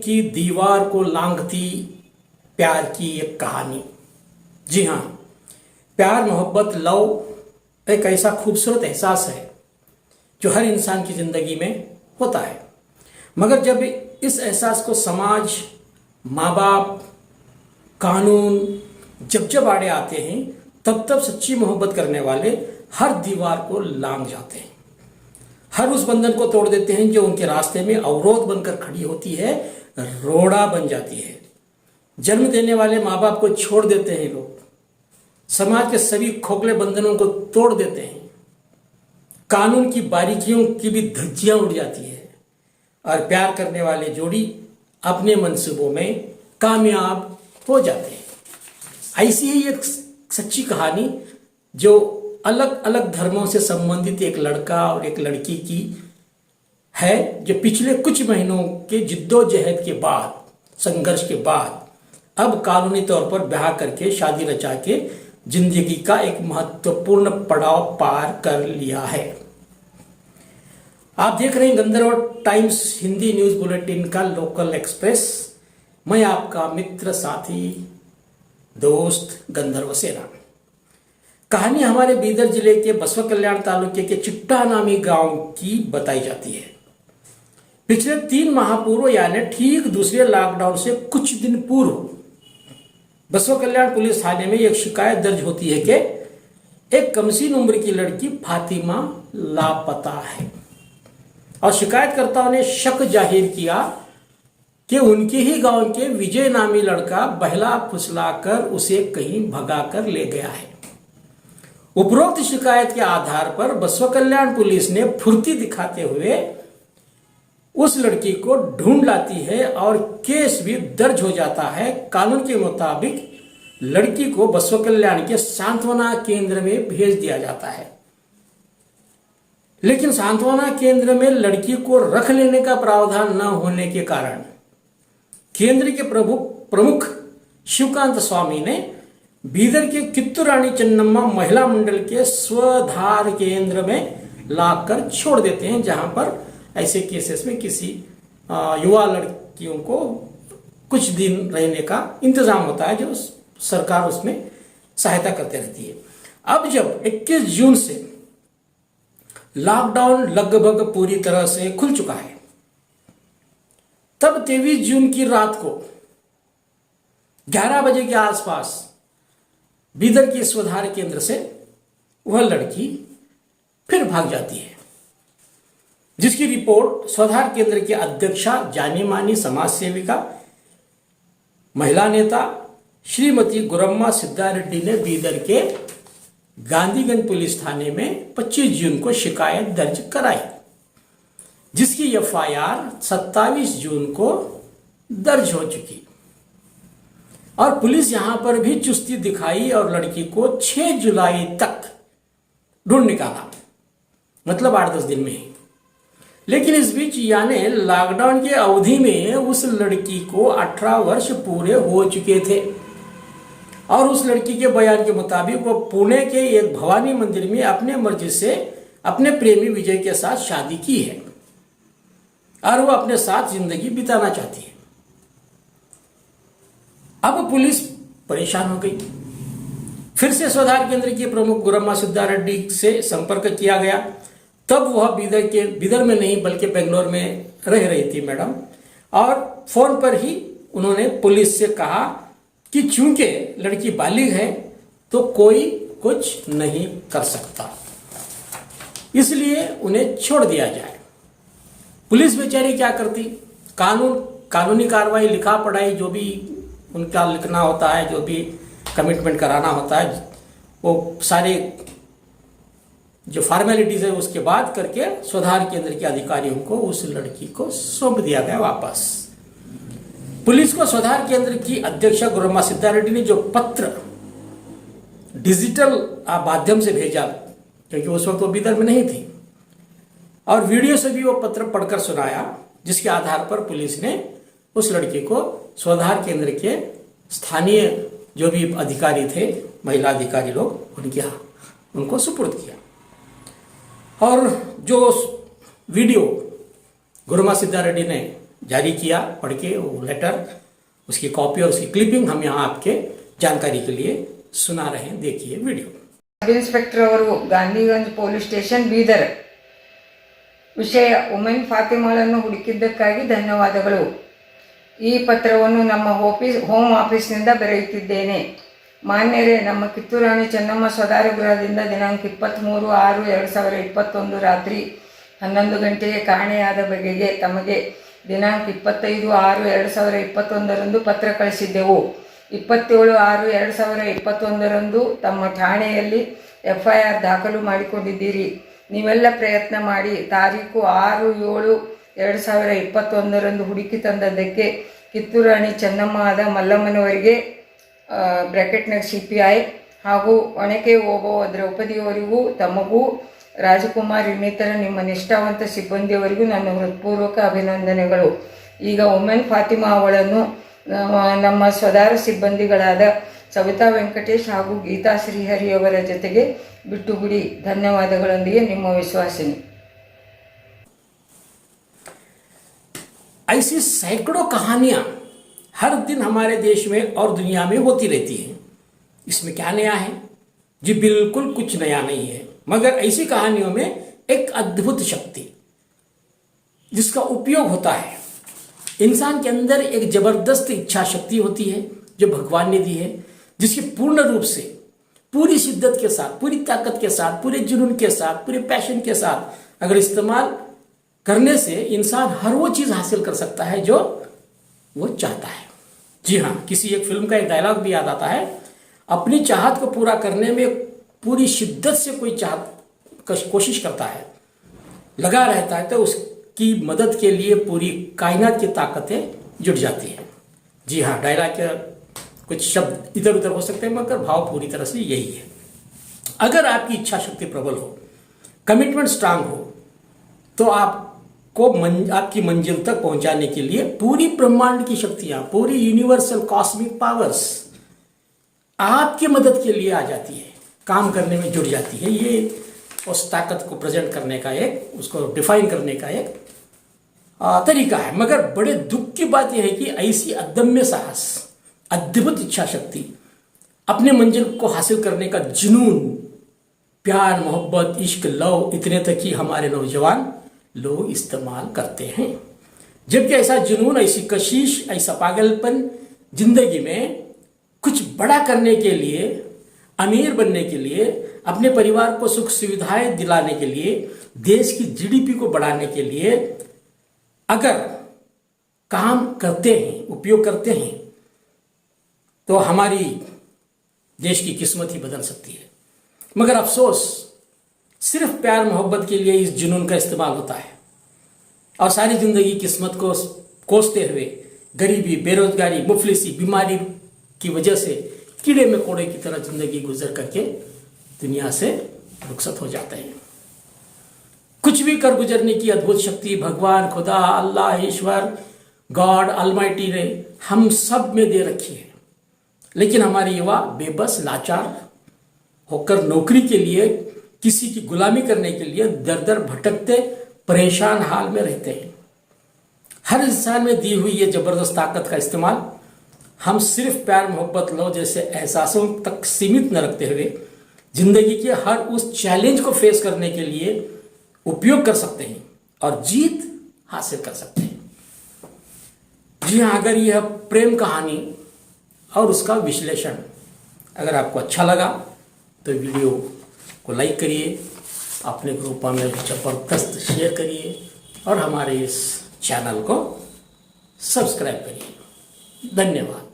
लिखी दीवार को लांघती प्यार की एक कहानी। जी हाँ, प्यार, मोहब्बत, लव एक ऐसा खूबसूरत एहसास है जो हर इंसान की जिंदगी में होता है। मगर जब इस एहसास को समाज, माँ बाप, कानून जब आड़े आते हैं, तब सच्ची मोहब्बत करने वाले हर दीवार को लांघ जाते हैं, हर उस बंधन को तोड़ देते हैं जो उनके रास्ते में अवरोध बनकर खड़ी होती है, रोड़ा बन जाती है। जन्म देने वाले माँ बाप को छोड़ देते हैं लोग, समाज के सभी खोखले बंधनों को तोड़ देते हैं, कानून की बारीकियों की भी धज्जियां उड़ जाती है और प्यार करने वाले जोड़ी अपने मंसूबों में कामयाब हो जाते हैं। ऐसी ही एक सच्ची कहानी जो अलग अलग धर्मों से संबंधित एक लड़का और एक लड़की की है, जो पिछले कुछ महीनों के जिद्दोजहद के बाद, संघर्ष के बाद अब कानूनी तौर पर ब्याह करके शादी रचा के जिंदगी का एक महत्वपूर्ण पड़ाव पार कर लिया है। आप देख रहे हैं गंधर्व टाइम्स हिंदी न्यूज बुलेटिन का लोकल एक्सप्रेस। मैं आपका मित्र, साथी, दोस्त गंधर्व सेना। कहानी हमारे बीदर जिले के बसवा कल्याण तालुके के चिट्टा नामी गांव की बताई जाती है। पिछले 3 माह पूर्व यानी ठीक दूसरे लॉकडाउन से कुछ दिन पूर्व बसवा कल्याण पुलिस थाने में एक शिकायत दर्ज होती है कि एक कमसीन उम्र की लड़की फातिमा लापता है और शिकायतकर्ताओं ने शक जाहिर किया कि उनके ही गांव के विजय नामी लड़का बहला फुसलाकर उसे कहीं भगाकर ले गया है। उपरोक्त शिकायत के आधार पर बसवा कल्याण पुलिस ने फुर्ती दिखाते हुए उस लड़की को ढूंढ लाती है और केस भी दर्ज हो जाता है। कानून के मुताबिक लड़की को बसवा कल्याण के सांत्वना केंद्र में भेज दिया जाता है, लेकिन सांत्वना केंद्र में लड़की को रख लेने का प्रावधान न होने के कारण केंद्र के प्रमुख शिवकांत स्वामी ने बीदर के कित्तूर रानी चन्नम्मा महिला मंडल के स्वधार केंद्र में लाकर छोड़ देते हैं, जहां पर ऐसे केसेस में किसी युवा लड़कियों को कुछ दिन रहने का इंतजाम होता है, जो सरकार उसमें सहायता करते रहती है। अब जब 21 जून से लॉकडाउन लगभग पूरी तरह से खुल चुका है, तब 23 जून की रात को 11 बजे के आसपास बीदर के स्वधार केंद्र से वह लड़की फिर भाग जाती है, जिसकी रिपोर्ट स्वधार केंद्र की अध्यक्षा, जानी मानी समाज सेविका, महिला नेता श्रीमती गुरम्मा सिद्धारेड्डी ने बीदर के गांधीगंज पुलिस थाने में 25 जून को शिकायत दर्ज कराई, जिसकी एफआईआर 27 जून को दर्ज हो चुकी और पुलिस यहां पर भी चुस्ती दिखाई और लड़की को 6 जुलाई तक ढूंढ निकाला, मतलब 8-10 दिन में ही। लेकिन इस बीच यानी लॉकडाउन की अवधि में उस लड़की को 18 वर्ष पूरे हो चुके थे और उस लड़की के बयान के मुताबिक वो पुणे के एक भवानी मंदिर में अपने मर्जी से अपने प्रेमी विजय के साथ शादी की है और वो अपने साथ जिंदगी बिताना चाहती है। अब पुलिस परेशान हो गई। फिर से स्वधार केंद्र के प्रमुख गुरम्मा सिद्धारेड्डी से संपर्क किया गया। तब वह बीदर में नहीं बल्कि बेंगलोर में रह रही थी मैडम, और फोन पर ही उन्होंने पुलिस से कहा कि चूंकि लड़की बालिग है तो कोई कुछ नहीं कर सकता, इसलिए उन्हें छोड़ दिया जाए। पुलिस बेचारी क्या करती, कानूनी कार्रवाई, लिखा पढ़ाई जो भी उनका लिखना होता है, जो भी कमिटमेंट कराना होता है, वो सारे जो फॉर्मेलिटीज है उसके बाद करके स्वधार केंद्र के अधिकारियों को उस लड़की को सौंप दिया गया वापस। पुलिस को स्वधार केंद्र की अध्यक्षा गुरम्मा सिद्धारेड्डी ने जो पत्र डिजिटल माध्यम से भेजा, क्योंकि उस वक्त वो बीदर में नहीं थी, और वीडियो से भी वो पत्र पढ़कर सुनाया, जिसके आधार पर पुलिस ने उस लड़की को स्वधार केंद्र के स्थानीय जो भी अधिकारी थे, महिला अधिकारी लोग, उनको सुपुर्द किया। और जो वीडियो गुरम्मा सिद्धारेड्डी ने जारी किया, पढ़ के वो लेटर, उसकी कॉपी और उसकी क्लिपिंग हम यहाँ आपके जानकारी के लिए सुना रहे हैं। देखिए वीडियो। सब इन्स्पेक्टर ಅವರು ಗಾಂಧಿಗಂಜ್ ಪೊಲೀಸ್ ಸ್ಟೇಷನ್ ಬೀದರ್. ವಿಷಯ ವುಮೆನ್ ಫಾತಿಮಾಳನ್ನು ಹುಡುಕಿದ್ದಕ್ಕಾಗಿ ಧನ್ಯವಾದಗಳು. ಈ ಪತ್ರವನ್ನು ನಮ್ಮ ಹೋಮ್ ಆಫೀಸ್ನಿಂದ ಬರೆಯುತ್ತಿದ್ದೇನೆ. ಮಾನ್ಯರೇ, ನಮ್ಮ ಕಿತ್ತೂರು ರಾಣಿ ಚೆನ್ನಮ್ಮ ಸ್ವದಾರ ಗೃಹದಿಂದ ದಿನಾಂಕ 23/6/2021 ರಾತ್ರಿ 11 ಗಂಟೆಗೆ ಕಾಣೆಯಾದ ಬಗೆಗೆ ತಮಗೆ ದಿನಾಂಕ 25/6/2021 ಪತ್ರ ಕಳಿಸಿದ್ದೆವು. 27/6/2021 ತಮ್ಮ ಠಾಣೆಯಲ್ಲಿ FIR ದಾಖಲು ಮಾಡಿಕೊಂಡಿದ್ದೀರಿ. ನೀವೆಲ್ಲ ಪ್ರಯತ್ನ ಮಾಡಿ ತಾರೀಕು 6/7/2021 ಹುಡುಕಿ ತಂದದ್ದಕ್ಕೆ ಕಿತ್ತೂರು ರಾಣಿ ಚೆನ್ನಮ್ಮ ಆದ ಮಲ್ಲಮ್ಮನವರಿಗೆ ಬ್ರ್ಯಾಕೆಟ್ನಾಗ CPI ಹಾಗೂ ಒಣಕೆ ಓಬವ್ವ ದ್ರೌಪದಿಯವರಿಗೂ ತಮಗೂ ರಾಜಕುಮಾರ್ ಇನ್ನಿತರ ನಿಮ್ಮ ನಿಷ್ಠಾವಂತ ಸಿಬ್ಬಂದಿಯವರಿಗೂ ನನ್ನ ಹೃತ್ಪೂರ್ವಕ ಅಭಿನಂದನೆಗಳು. ಈಗ ವುಮೆನ್ ಫಾತಿಮಾ ಅವಳನ್ನು ನಮ್ಮ ಸ್ವದಾರ ಸಿಬ್ಬಂದಿಗಳಾದ ಸವಿತಾ ವೆಂಕಟೇಶ್ ಹಾಗೂ ಗೀತಾ ಶ್ರೀಹರಿಯವರ ಜೊತೆಗೆ ಬಿಟ್ಟುಬಿಡಿ. ಧನ್ಯವಾದಗಳೊಂದಿಗೆ ನಿಮ್ಮ ವಿಶ್ವಾಸಿನಿ. ऐसी सैकड़ों कहानियां हर दिन हमारे देश में और दुनिया में होती रहती हैं। इसमें क्या नया है? जी बिल्कुल कुछ नया नहीं है, मगर ऐसी कहानियों में एक अद्भुत शक्ति जिसका उपयोग होता है। इंसान के अंदर एक जबरदस्त इच्छा शक्ति होती है जो भगवान ने दी है, जिसकी पूर्ण रूप से, पूरी शिद्दत के साथ, पूरी ताकत के साथ, पूरे जुनून के साथ, पूरे पैशन के साथ अगर इस्तेमाल करने से इंसान हर वो चीज हासिल कर सकता है जो वो चाहता है। जी हाँ, किसी एक फिल्म का एक डायलॉग भी याद आता है, अपनी चाहत को पूरा करने में पूरी शिद्दत से कोई चाहत कोशिश करता है, लगा रहता है, तो उसकी मदद के लिए पूरी कायनात की ताकतें जुट जाती हैं। जी हाँ, डायलॉग के कुछ शब्द इधर उधर हो सकते हैं, मगर भाव पूरी तरह से यही है। अगर आपकी इच्छा शक्ति प्रबल हो, कमिटमेंट स्ट्रांग हो, तो आपको आपकी मंजिल तक पहुंचाने के लिए पूरी ब्रह्मांड की शक्तियां, पूरी यूनिवर्सल कॉस्मिक पावर्स आपकी मदद के लिए आ जाती है, काम करने में जुट जाती है। ये उस ताकत को प्रेजेंट करने का एक, उसको डिफाइन करने का एक तरीका है। मगर बड़े दुख की बात यह है कि ऐसी अदम्य साहस, अद्भुत इच्छा शक्ति, अपने मंजिल को हासिल करने का जुनून, प्यार, मोहब्बत, इश्क, लव, इतने तक ही हमारे नौजवान लोग इस्तेमाल करते हैं। जबकि ऐसा जुनून, ऐसी कशिश, ऐसा पागलपन जिंदगी में कुछ बड़ा करने के लिए, अमीर बनने के लिए, अपने परिवार को सुख सुविधाएं दिलाने के लिए, देश की GDP को बढ़ाने के लिए अगर काम करते हैं, उपयोग करते हैं, तो हमारी देश की किस्मत ही बदल सकती है। मगर अफसोस, सिर्फ प्यार मोहब्बत के लिए इस जुनून का इस्तेमाल होता है और सारी जिंदगी किस्मत को कोसते हुए गरीबी, बेरोजगारी, मुफलिसी, बीमारी की वजह से कीड़े मकोड़े की तरह जिंदगी गुजर करके दुनिया से रुखसत हो जाते हैं। कुछ भी कर गुजरने की अद्भुत शक्ति भगवान, खुदा, अल्लाह, ईश्वर, गॉड ऑलमाइटी ने हम सब में दे रखी है। लेकिन हमारे युवा बेबस, लाचार होकर नौकरी के लिए, किसी की गुलामी करने के लिए दर दर भटकते, परेशान हाल में रहते हैं। हर इंसान में दी हुई ये जबरदस्त ताकत का इस्तेमाल हम सिर्फ प्यार, मोहब्बत, लव जैसे एहसासों तक सीमित न रखते हुए जिंदगी के हर उस चैलेंज को फेस करने के लिए उपयोग कर सकते हैं और जीत हासिल कर सकते हैं। जी हाँ, अगर यह प्रेम कहानी और उसका विश्लेषण अगर आपको अच्छा लगा तो वीडियो को लाइक करिए, अपने ग्रुपों में भी जबरदस्त शेयर करिए और हमारे इस चैनल को सब्सक्राइब करिए। धन्यवाद।